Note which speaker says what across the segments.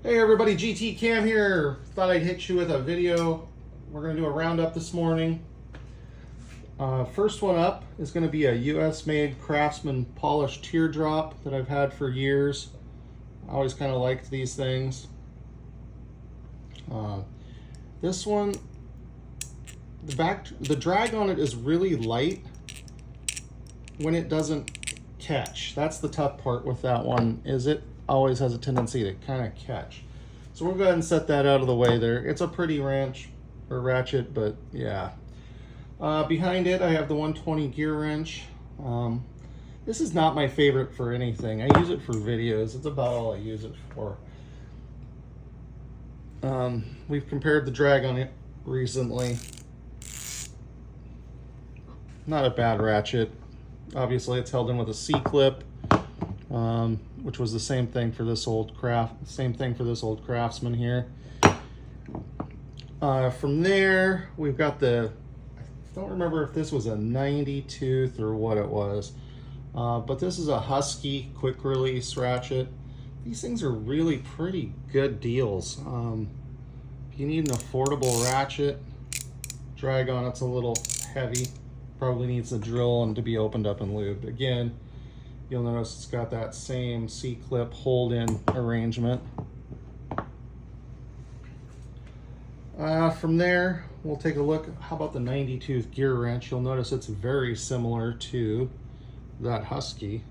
Speaker 1: Hey everybody, GT Cam here. Thought I'd hit you with a video. We're going to do a roundup this morning. First one up is going to be a US made Craftsman polished teardrop that I've had for years. I always kind of liked these things. This one, the drag on it is really light when it doesn't catch. That's the tough part with that one, is it always has a tendency to kind of catch. So we'll go ahead and set that out of the way there. It's a pretty wrench or ratchet, but yeah. Behind it I have the 120 GearWrench. This is not my favorite for anything. I use it for videos. It's about all I use it for. We've compared the drag on it recently. Not a bad ratchet. Obviously it's held in with a C-clip, which was the same thing for this old Craftsman here. From there, we've got the, I don't remember if this was a 90 tooth or what it was, but this is a Husky quick release ratchet. These things are really pretty good deals. If you need an affordable ratchet, drag on it's a little heavy. Probably needs a drill and to be opened up and lubed. Again, you'll notice it's got that same C-clip hold-in arrangement. From there, we'll take a look. How about the 90 tooth GearWrench? You'll notice it's very similar to that Husky.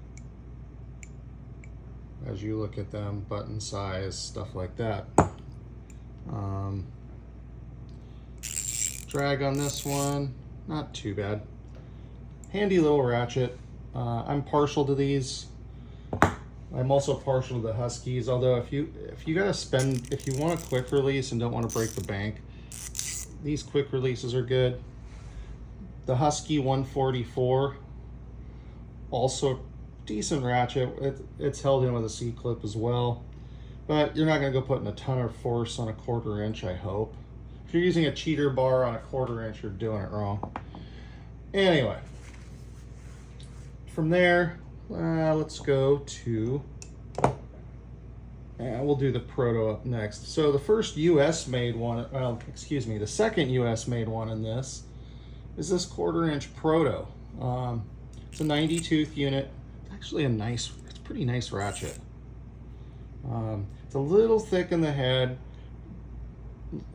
Speaker 1: As you look at them, button size, stuff like that. Drag on this one, not too bad. Handy little ratchet. I'm partial to these. I'm also partial to the Huskies, although if you want a quick release and don't want to break the bank, these quick releases are good. The Husky 144, also decent ratchet. It's held in with a C-clip as well, but you're not going to go putting a ton of force on a 1/4 inch, I hope. If you're using a cheater bar on a 1/4 inch, you're doing it wrong. Anyway, from there, let's go to, we'll do the Proto up next. So the first US made one, well, excuse me, the second US made one in this is this 1/4 inch Proto. It's a 90 tooth unit. It's actually it's a pretty nice ratchet. It's a little thick in the head,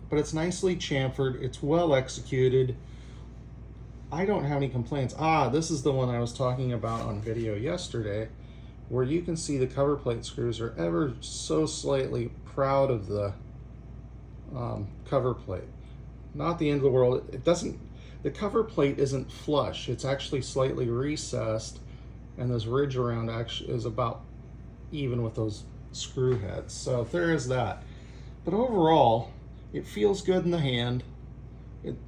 Speaker 1: but it's nicely chamfered. It's well executed. I don't have any complaints. This is the one I was talking about on video yesterday, where you can see the cover plate screws are ever so slightly proud of the cover plate. Not the end of the world. The cover plate isn't flush. It's actually slightly recessed, and this ridge around actually is about even with those screw heads. So there is that. But overall, it feels good in the hand.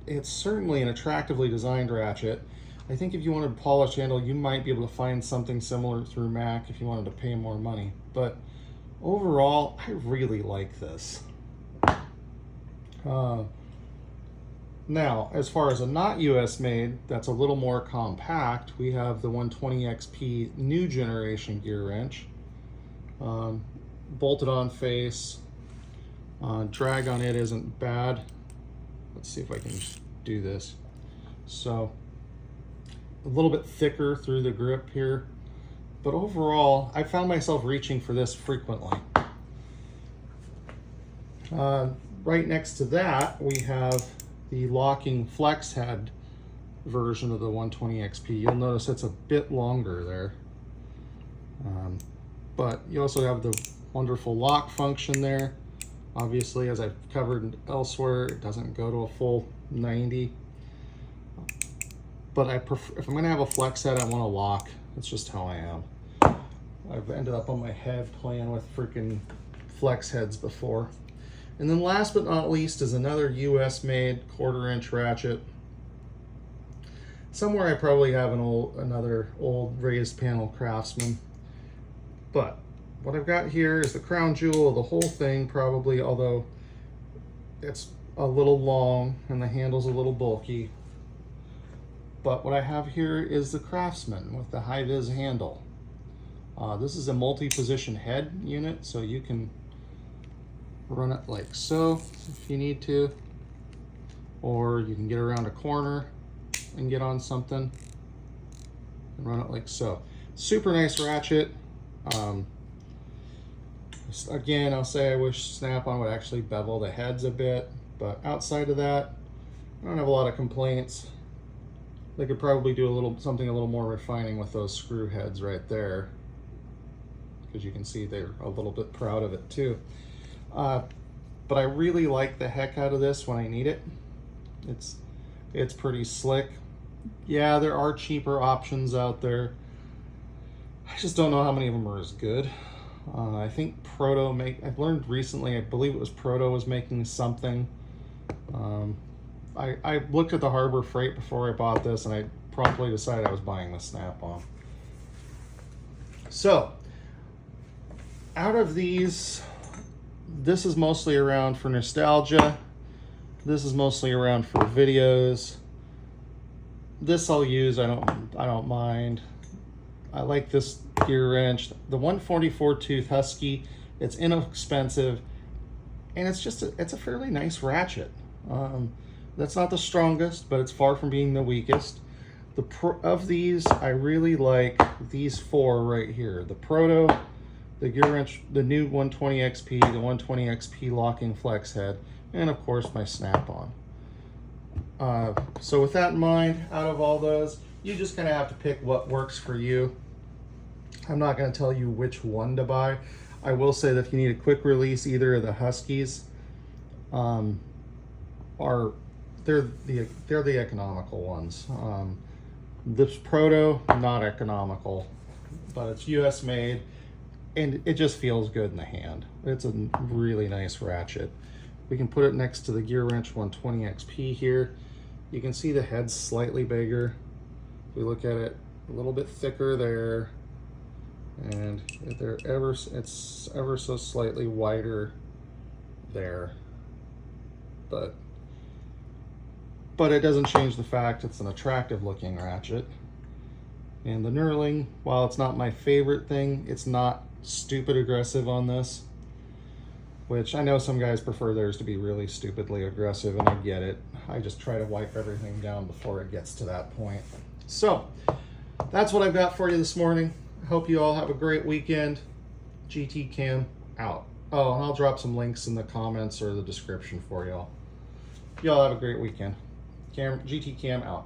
Speaker 1: It's certainly an attractively designed ratchet. I think if you wanted a polished handle, you might be able to find something similar through Mac if you wanted to pay more money. But overall, I really like this. Now, as far as a not US made, that's a little more compact, we have the 120 XP new generation GearWrench. Bolted on face. Drag on it isn't bad. Let's see if I can do this. So a little bit thicker through the grip here, but overall I found myself reaching for this frequently. Right next to that we have the locking flex head version of the 120 XP. You'll notice it's a bit longer there, but you also have the wonderful lock function there. Obviously, as I've covered elsewhere, it doesn't go to a full 90. But if I'm going to have a flex head, I want a lock. That's just how I am. I've ended up on my head playing with freaking flex heads before. And then last but not least is another US made 1/4 inch ratchet. Somewhere I probably have another old raised panel Craftsman. But what I've got here is the crown jewel of the whole thing, probably, although it's a little long and the handle's a little bulky. But what I have here is the Craftsman with the high-vis handle. This is a multi-position head unit, so you can run it like so if you need to, or you can get around a corner and get on something and run it like so. Super nice ratchet. Again, I'll say I wish Snap-on would actually bevel the heads a bit, but outside of that, I don't have a lot of complaints. They could probably do something a little more refining with those screw heads right there, because you can see they're a little bit proud of it too. But I really like the heck out of this when I need it. It's pretty slick. Yeah, there are cheaper options out there. I just don't know how many of them are as good. I think Proto I've learned recently, I believe it was Proto was making something. I looked at the Harbor Freight before I bought this, and I promptly decided I was buying the Snap-on. So, out of these, this is mostly around for nostalgia. This is mostly around for videos. This I'll use, I don't mind. I like this GearWrench, the 144 tooth Husky. It's inexpensive, and it's a fairly nice ratchet. That's not the strongest, but it's far from being the weakest. Of these, I really like these four right here: the Proto, the GearWrench, the new 120 XP, the 120 XP locking flex head, and of course my Snap-on. So with that in mind, out of all those, you just kind of have to pick what works for you. I'm not going to tell you which one to buy. I will say that if you need a quick release, either of the Huskies they're the economical ones. This Proto, not economical, but it's US made, and it just feels good in the hand. It's a really nice ratchet. We can put it next to the GearWrench 120 XP here. You can see the head's slightly bigger. If we look at it, a little bit thicker there, and it's ever so slightly wider there, but it doesn't change the fact it's an attractive looking ratchet. And the knurling, while it's not my favorite thing, it's not stupid aggressive on this, which I know some guys prefer theirs to be really stupidly aggressive, and I get it. I just try to wipe everything down before it gets to that point. So that's what I've got for you this morning. I hope you all have a great weekend. GT Cam out. Oh, and I'll drop some links in the comments or the description for y'all. Y'all have a great weekend. GT Cam out.